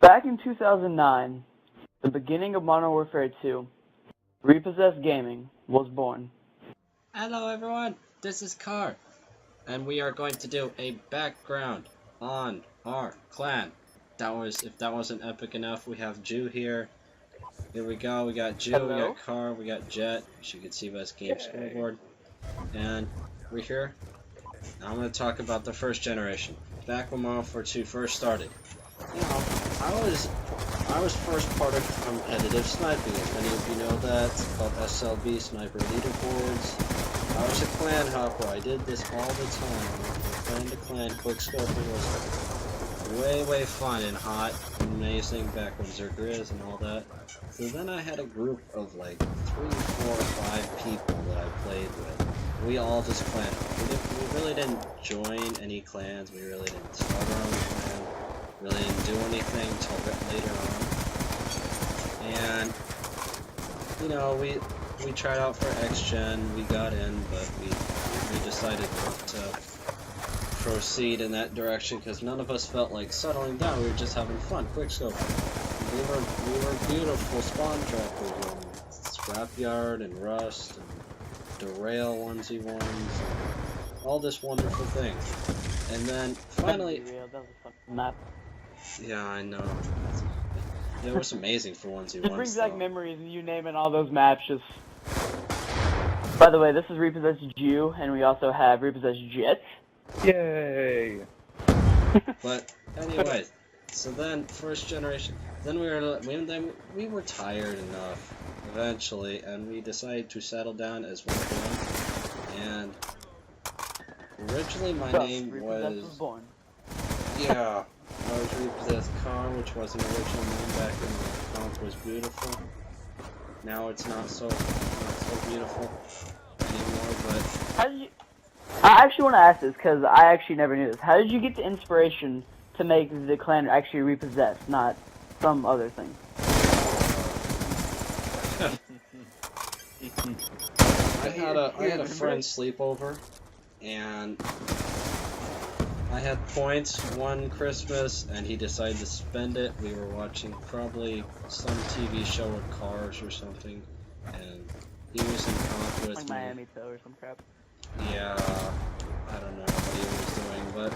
Back in 2009, the beginning of Modern Warfare 2, Repossessed Gaming was born. Hello everyone, this is Car, and we are going to do a background on our clan. If that wasn't epic enough, we have Jew here. Here we go, we got Jew, Hello? we got Car, we got Jet, as you can see by this game scoreboard. And we're here. Now I'm going to talk about the first generation, back when Modern Warfare 2 first started. You know, I was first part of competitive sniping, if many of you know that. It's called SLB, Sniper Leaderboards. I was a clan hopper. I did this all the time. Clan to clan, quick scoping was way fun and hot and amazing back when Zergriz and all that. So then I had a group of like 3, 4, 5 people that I played with. We all just clan hopped. We really didn't join any clans. We really didn't start our own clan. Really didn't do anything until a bit later on. And, you know, we tried out for X-Gen, we got in, but we decided not to proceed in that direction because none of us felt like settling down. We were just having fun, quickscoping. We were beautiful spawn trackers and Scrapyard and Rust and Derail 1v1s and all this wonderful thing. And then finally, yeah, I know. It was amazing for 1v1s. It brings back memories of you naming all those maps. Just. By the way, this is Repossessed Jew, and we also have Repossessed Jet. Yay! But anyways, so then first generation. Then we were tired enough eventually, and we decided to settle down as one clan. And originally my name was born. Yeah. I was Repossessed Car, which was an original name back when the comp was beautiful. Now it's not so beautiful anymore, but... How did you... I actually want to ask this, because I actually never knew this. How did you get the inspiration to make the clan actually Repossessed, not some other thing? I had a friend sleepover, and... I had points one Christmas, and he decided to spend it. We were watching probably some TV show with cars or something, and he was in comp with like me. Miami Tow or some crap. Yeah, I don't know what he was doing, but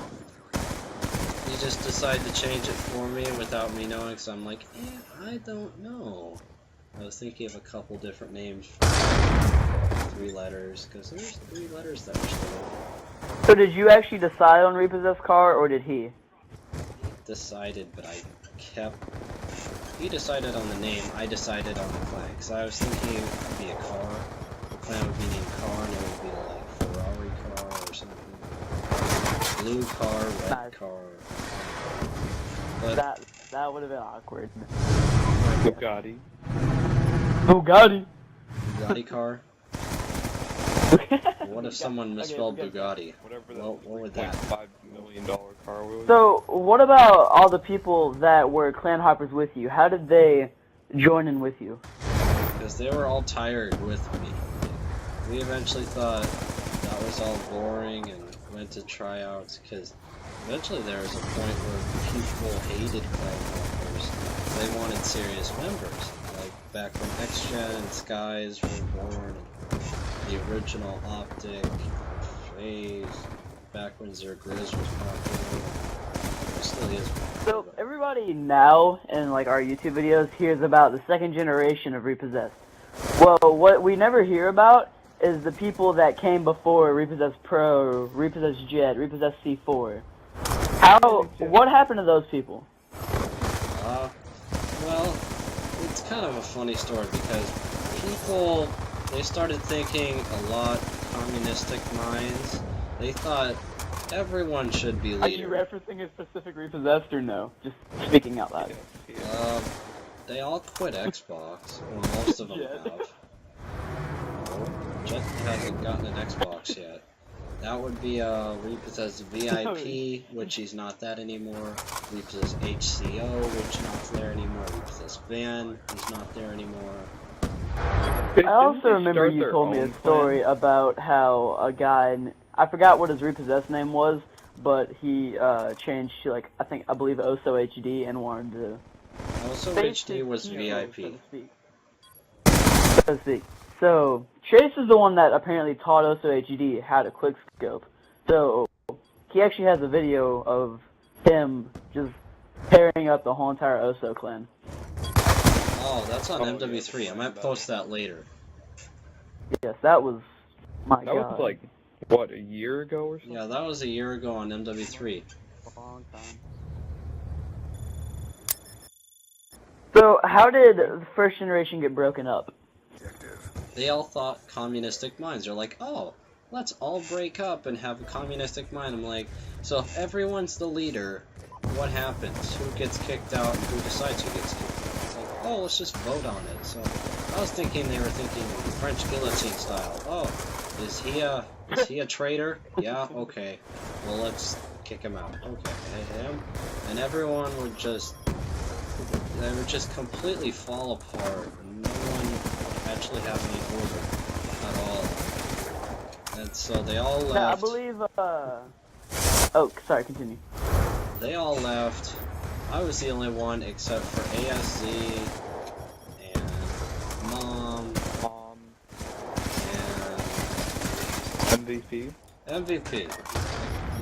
he just decided to change it for me without me knowing, so I'm like, I don't know. I was thinking of a couple different names for 3 letters, because there's 3 letters that were still. So did you actually decide on Repossessed Car, or did he? He decided, but he decided on the name, I decided on the clan, because I was thinking it would be a car. The clan would be named Car, and it would be like Ferrari car or something. Blue car, red car. But that would have been awkward. Bugatti. Bugatti! Bugatti car? What if someone misspelled Bugatti? What would that? $5 million car was. So, what about all the people that were clan hoppers with you? How did they join in with you? Because they were all tired with me. We eventually thought that was all boring and went to tryouts, because eventually there was a point where people hated clan hoppers. They wanted serious members. Like back when X-Gen and Skies were born. The original Optic, Phase, back when Zergriz was popular, it still is popular. So, everybody now, in like our YouTube videos, hears about the second generation of Repossessed. Well, what we never hear about is the people that came before Repossessed Pro, Repossessed Jet, Repossessed C4. What happened to those people? Well, it's kind of a funny story, because people... They started thinking a lot communistic minds. They thought everyone should be leader. Are you referencing a specific Repossessed or no? Just speaking out loud. They all quit Xbox. Well, most of them have. Jet hasn't gotten an Xbox yet. That would be Repossessed VIP, which he's not that anymore. Repossessed HCO, which not there anymore. Repossessed Van, he's not there anymore. I also remember you told me a story about how a guy, I forgot what his Repossessed name was, but he changed to, like, I believe Oso HD and wanted to Also, Face HD his was hero, VIP. so to speak. So to speak. So Chase is the one that apparently taught Oso HD how to quickscope. So he actually has a video of him just pairing up the whole entire Oso clan. Oh, that's on Oh, MW3. yeah, I might post that later. Yes, that was my That god. was like, what, a year ago or something? Yeah, that was a year ago on MW3. A long time. So how did the first generation get broken up? They all thought communistic minds. They're like, oh, let's all break up and have a communistic mind. I'm like, so if everyone's the leader, what happens? Who gets kicked out and who decides who gets kicked out? It's like, oh, let's just vote on it. So I was thinking they were thinking French guillotine style. Oh, is he a traitor? Yeah, okay. Well, let's kick him out. Okay, him. And everyone would just, they would just completely fall apart. No one actually have any order at all. And so they all left. Yeah, I believe, oh, sorry, continue. They all left. I was the only one except for ASZ and Mom and MVP? MVP.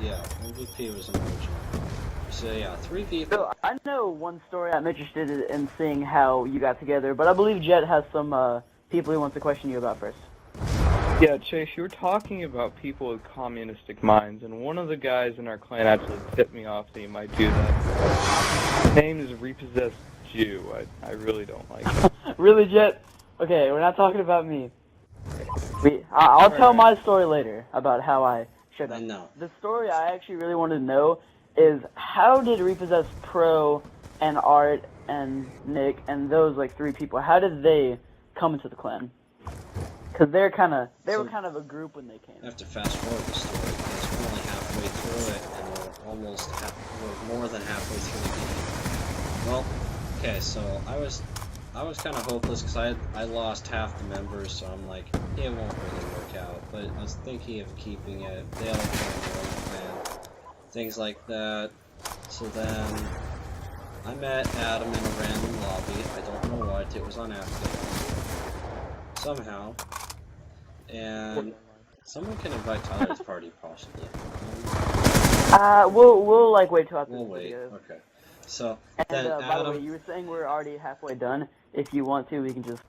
Yeah, MVP was an original. So yeah, 3 people. So I know one story I'm interested in seeing how you got together, but I believe Jet has some people he wants to question you about first. Yeah, Chase, you were talking about people with communistic minds, and one of the guys in our clan actually tipped me off that you might do that. His name is Repossessed Jew. I really don't like it. Really, Jet? Okay, we're not talking about me. I'll tell my story later about how I showed up. I know. The story I actually really wanted to know is how did Repossessed Pro and Art and Nick and those like 3 people, how did they come into the clan? Because they were kind of a group when they came. I have to fast forward the story because we're only halfway through it and we're more than halfway through the game. Well, okay, so I was kind of hopeless because I lost half the members, so I'm like, it won't really work out. But I was thinking of keeping it. They all joined their own clan, things like that. So then I met Adam in a random lobby. I don't know what. It was on Afghan somehow. And someone can invite Tyler to the party, possibly. We'll like wait till after We'll the wait. video. Okay. So And then by the way, Adam. you were saying we're already halfway done. If you want to, we can just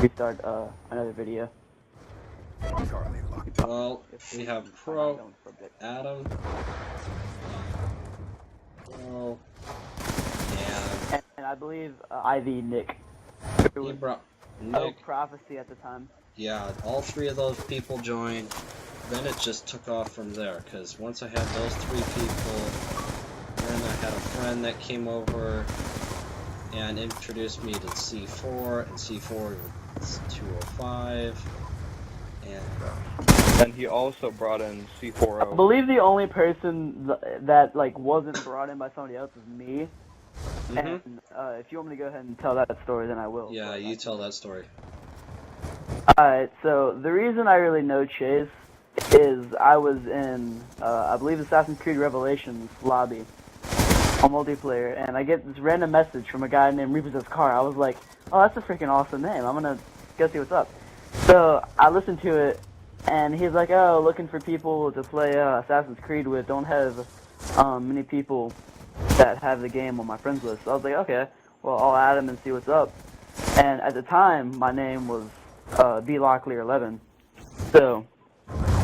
restart another video. Well, we have Pro, Adam, Pro, And I believe Ivy Nick. Who he was brought Oak Nick. Prophecy at the time. Yeah, all 3 of those people joined. Then it just took off from there, because once I had those 3 people, then I had a friend that came over and introduced me to C4, and C4 was 205, and And he also brought in C40. I believe the only person that like wasn't brought in by somebody else is me. And if you want me to go ahead and tell that story, then I will. yeah, you tell that story. Alright, so the reason I really know Chase is I was in, I believe Assassin's Creed Revelations lobby on multiplayer, and I get this random message from a guy named Repossessed Car. I was like, oh, that's a freaking awesome name. I'm gonna go see what's up. So I listened to it, and he's like, oh, looking for people to play Assassin's Creed with. Don't have many people that have the game on my friends list. So I was like, okay, well, I'll add him and see what's up. And at the time, my name was BLocklear11. So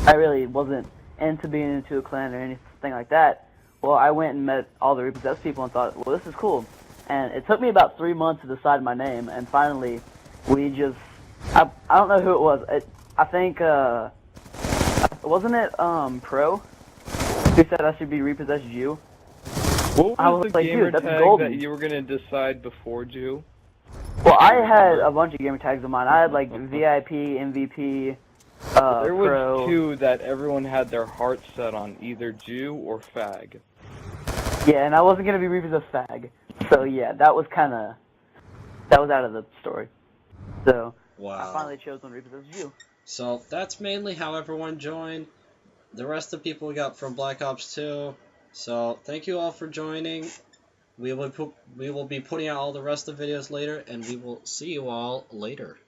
I really wasn't into being into a clan or anything like that. Well, I went and met all the Repossessed people and thought, well, this is cool. And it took me about 3 months to decide my name, and finally, we just, I don't know who it was. I think, wasn't it, Pro? Who said I should be Repossessed Jew? What I was was the like, gamer dude, that's tag golden. that you were going to decide before Jew? Well, I had a bunch of gamer tags of mine. I had, like, VIP, MVP, There was Pro. 2 that everyone had their heart set on, either Jew or Fag. Yeah, and I wasn't going to be Repossessed Fag. So, yeah, that was out of the story. So, Wow. I finally chose one Repossessed Jew. So that's mainly how everyone joined. The rest of the people we got from Black Ops 2. So thank you all for joining. we will be putting out all the rest of the videos later, and we will see you all later.